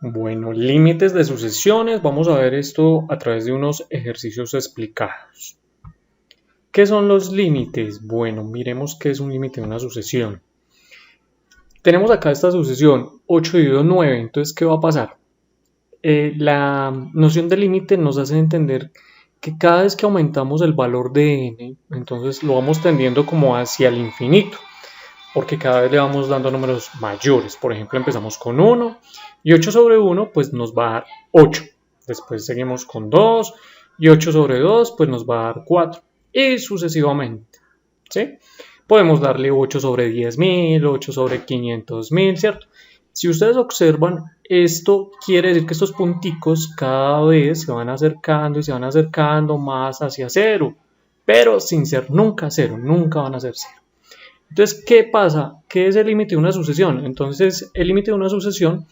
Bueno, límites de sucesiones. Vamos a ver esto a través de unos ejercicios explicados. ¿Qué son los límites? Bueno, miremos qué es un límite de una sucesión. Tenemos acá esta sucesión 8 dividido 9. Entonces, ¿qué va a pasar? La noción de límite nos hace entender que cada vez que aumentamos el valor de n, entonces lo vamos tendiendo como hacia el infinito, porque cada vez le vamos dando números mayores. Por ejemplo, empezamos con 1 y 8 sobre 1 pues nos va a dar 8. Después seguimos con 2 y 8 sobre 2 pues nos va a dar 4 y sucesivamente, ¿sí? Podemos darle 8 sobre 10.000, 8 sobre 500.000, ¿cierto? Si ustedes observan, esto quiere decir que estos punticos cada vez se van acercando y se van acercando más hacia 0, pero sin ser nunca 0, nunca van a ser 0. Entonces, ¿qué pasa? ¿Qué es el límite de una sucesión? Entonces, el límite de una sucesión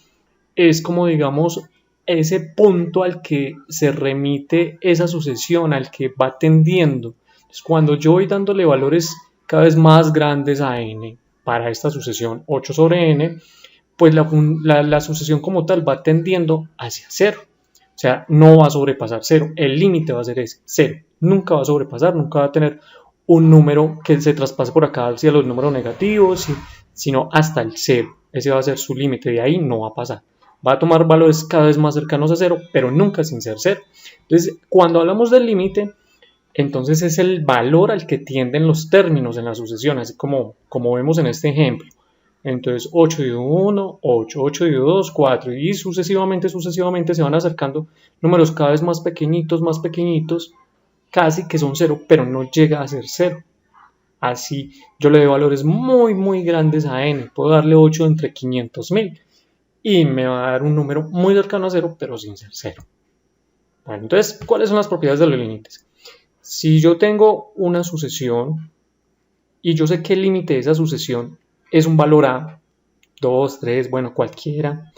es como, digamos, ese punto al que se remite esa sucesión, al que va tendiendo. Entonces, cuando yo voy dándole valores cada vez más grandes a n para esta sucesión 8 sobre n, pues la sucesión como tal va tendiendo hacia 0. O sea, no va a sobrepasar 0. El límite va a ser ese, 0. Nunca va a sobrepasar, nunca va a tener un número que se traspase por acá hacia los números negativos, sino hasta el 0. Ese va a ser su límite, de ahí no va a pasar. Va a tomar valores cada vez más cercanos a 0, pero nunca sin ser 0. Entonces, cuando hablamos del límite, entonces es el valor al que tienden los términos en la sucesión, así como vemos en este ejemplo. Entonces 8 dividido 1, 8, 8 dividido 2, 4 y sucesivamente se van acercando números cada vez más pequeñitos, casi que son 0, pero no llega a ser 0. Así yo le doy valores muy grandes a n, puedo darle 8 entre 500.000 y me va a dar un número muy cercano a 0, pero sin ser 0. Bueno, entonces, ¿cuáles son las propiedades de los límites? Si yo tengo una sucesión y yo sé que el límite de esa sucesión es un valor a, 2, 3, bueno, cualquiera,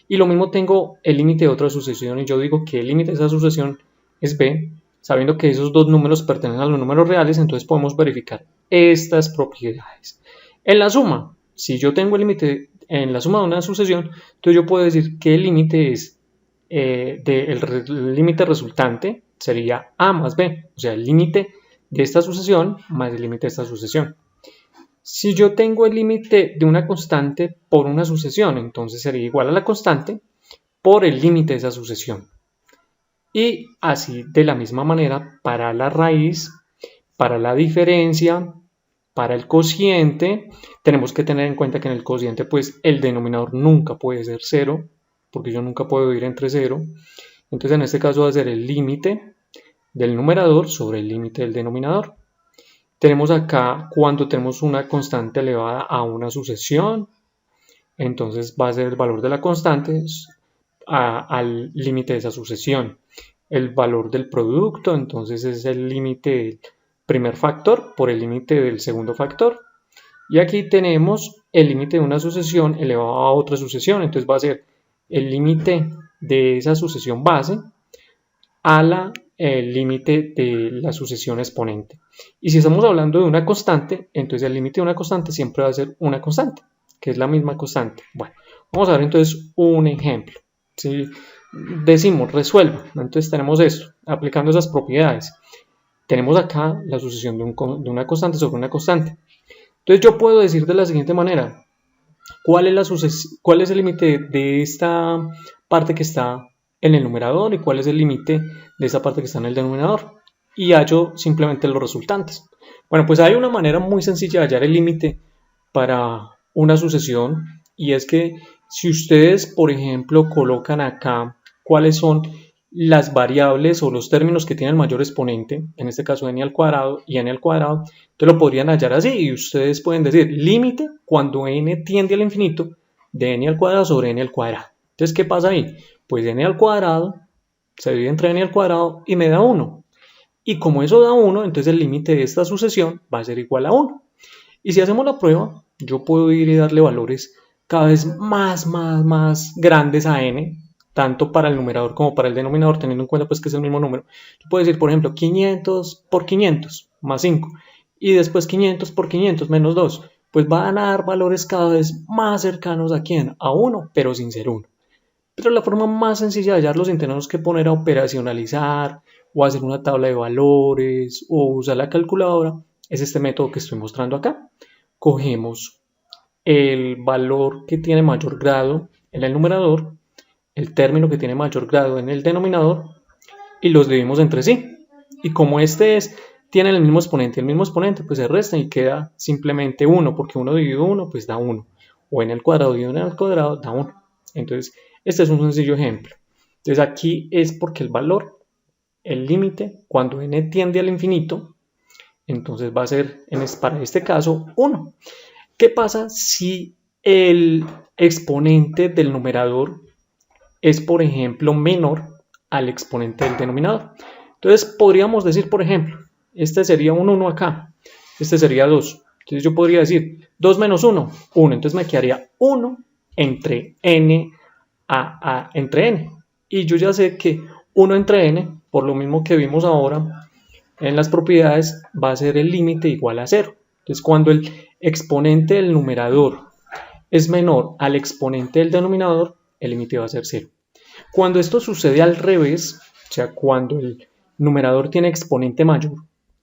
y lo mismo tengo el límite de otra sucesión y yo digo que el límite de esa sucesión es b, sabiendo que esos dos números pertenecen a los números reales, entonces podemos verificar estas propiedades. En la suma, si yo tengo el límite en la suma de una sucesión, entonces yo puedo decir que el límite es el límite resultante sería a más b, o sea, el límite de esta sucesión más el límite de esta sucesión. Si yo tengo el límite de una constante por una sucesión, entonces sería igual a la constante por el límite de esa sucesión. Y así de la misma manera para la raíz, para la diferencia, para el cociente, tenemos que tener en cuenta que en el cociente pues el denominador nunca puede ser 0, porque yo nunca puedo ir entre 0. Entonces en este caso va a ser el límite del numerador sobre el límite del denominador. Tenemos acá cuando tenemos una constante elevada a una sucesión, entonces va a ser el valor de la constante al límite de esa sucesión. El valor del producto, entonces es el límite del primer factor por el límite del segundo factor. Y aquí tenemos el límite de una sucesión elevado a otra sucesión, entonces va a ser el límite de esa sucesión base a el límite de la sucesión exponente. Y si estamos hablando de una constante, entonces el límite de una constante siempre va a ser una constante, que es la misma constante. Bueno, vamos a ver entonces un ejemplo. Si decimos resuelva, entonces tenemos esto, aplicando esas propiedades. Tenemos acá la sucesión de una constante sobre una constante. Entonces yo puedo decir de la siguiente manera, ¿cuál es el límite de esta parte que está en el numerador y cuál es el límite de esa parte que está en el denominador? Y hallo simplemente los resultantes. Bueno, pues hay una manera muy sencilla de hallar el límite para una sucesión y es que si ustedes, por ejemplo, colocan acá cuáles son las variables o los términos que tienen el mayor exponente, en este caso n al cuadrado y n al cuadrado, entonces lo podrían hallar así y ustedes pueden decir límite cuando n tiende al infinito de n al cuadrado sobre n al cuadrado. Entonces, ¿qué pasa ahí? Pues n al cuadrado se divide entre n al cuadrado y me da 1. Y como eso da 1, entonces el límite de esta sucesión va a ser igual a 1. Y si hacemos la prueba, yo puedo ir y darle valores cada vez más grandes a n, tanto para el numerador como para el denominador, teniendo en cuenta pues que es el mismo número. Yo puedo decir, por ejemplo, 500 por 500 más 5 y después 500 por 500 menos 2, pues van a dar valores cada vez más cercanos a ¿quién? A 1, pero sin ser 1. Pero la forma más sencilla de hallarlo sin tenernos que poner a operacionalizar o hacer una tabla de valores o usar la calculadora es este método que estoy mostrando acá. Cogemos el valor que tiene mayor grado en el numerador, el término que tiene mayor grado en el denominador y los dividimos entre sí. Y como tiene el mismo exponente, pues se resta y queda simplemente 1, porque 1 dividido 1 pues da 1. O en el cuadrado dividido en el cuadrado da 1. Entonces, este es un sencillo ejemplo. Entonces, aquí es porque el valor, el límite, cuando n tiende al infinito, entonces va a ser, para este caso, 1. ¿Qué pasa si el exponente del numerador es, por ejemplo, menor al exponente del denominador? Entonces, podríamos decir, por ejemplo, este sería un 1 acá, este sería 2. Entonces, yo podría decir 2 menos 1, 1. Entonces, me quedaría 1 entre n entre n. Y yo ya sé que 1 entre n, por lo mismo que vimos ahora en las propiedades, va a ser el límite igual a 0. Entonces, cuando el exponente del numerador es menor al exponente del denominador, el límite va a ser 0. Cuando esto sucede al revés, o sea, cuando el numerador tiene exponente mayor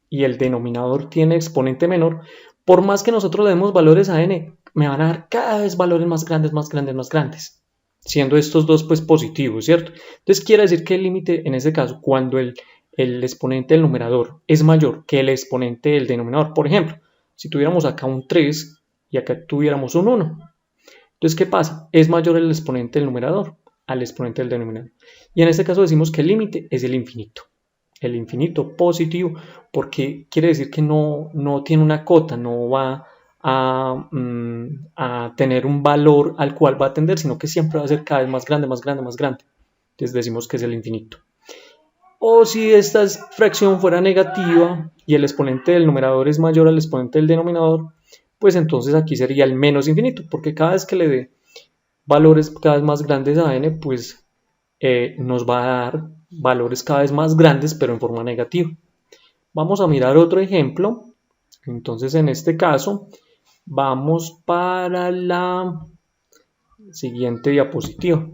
y el denominador tiene exponente menor, por más que nosotros le demos valores a n, me van a dar cada vez valores más grandes, más grandes, más grandes, siendo estos dos pues positivos, ¿cierto? Entonces quiere decir que el límite, en este caso, cuando el exponente del numerador es mayor que el exponente del denominador, por ejemplo, si tuviéramos acá un 3 y acá tuviéramos un 1, entonces, ¿qué pasa? Es mayor el exponente del numerador al exponente del denominador. Y en este caso decimos que el límite es el infinito positivo, porque quiere decir que no tiene una cota, no va a tener un valor al cual va a tender, sino que siempre va a ser cada vez más grande, más grande, más grande. Entonces decimos que es el infinito. O si esta fracción fuera negativa y el exponente del numerador es mayor al exponente del denominador, pues entonces aquí sería el menos infinito, porque cada vez que le dé valores cada vez más grandes a n, pues nos va a dar valores cada vez más grandes, pero en forma negativa. Vamos a mirar otro ejemplo. Entonces, en este caso, vamos para la siguiente diapositiva.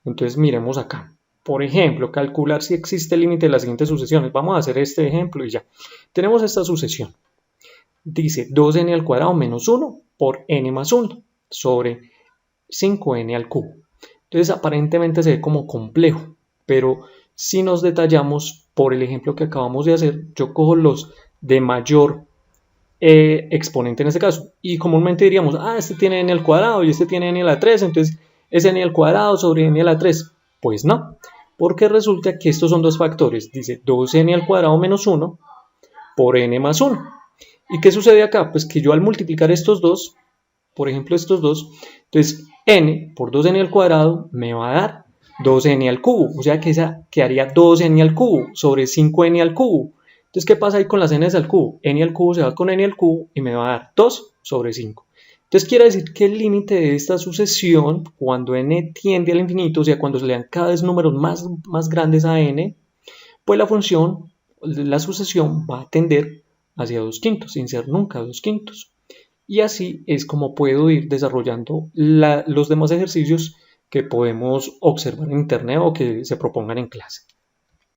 Entonces, miremos acá. Por ejemplo, calcular si existe límite de las siguientes sucesiones. Vamos a hacer este ejemplo y ya. Tenemos esta sucesión. Dice 2n al cuadrado menos 1 por n más 1 sobre 5n al cubo. Entonces aparentemente se ve como complejo, pero si nos detallamos por el ejemplo que acabamos de hacer, yo cojo los de mayor exponente en este caso, y comúnmente diríamos, este tiene n al cuadrado y este tiene n a la 3, entonces es n al cuadrado sobre n a la 3. Pues no, porque resulta que estos son dos factores, dice 2n al cuadrado menos 1 por n más 1. ¿Y qué sucede acá? Pues que yo al multiplicar estos dos, por ejemplo estos dos, entonces n por 2n al cuadrado me va a dar 2n al cubo, o sea que esa quedaría 2n al cubo sobre 5n al cubo. Entonces, ¿qué pasa ahí con las n's al cubo? N al cubo se va con n al cubo y me va a dar 2 sobre 5. Entonces quiere decir que el límite de esta sucesión, cuando n tiende al infinito, o sea, cuando se le dan cada vez números más grandes a n, pues la función, la sucesión va a tender hacia 2/5, sin ser nunca 2/5. Y así es como puedo ir desarrollando los demás ejercicios que podemos observar en internet o que se propongan en clase.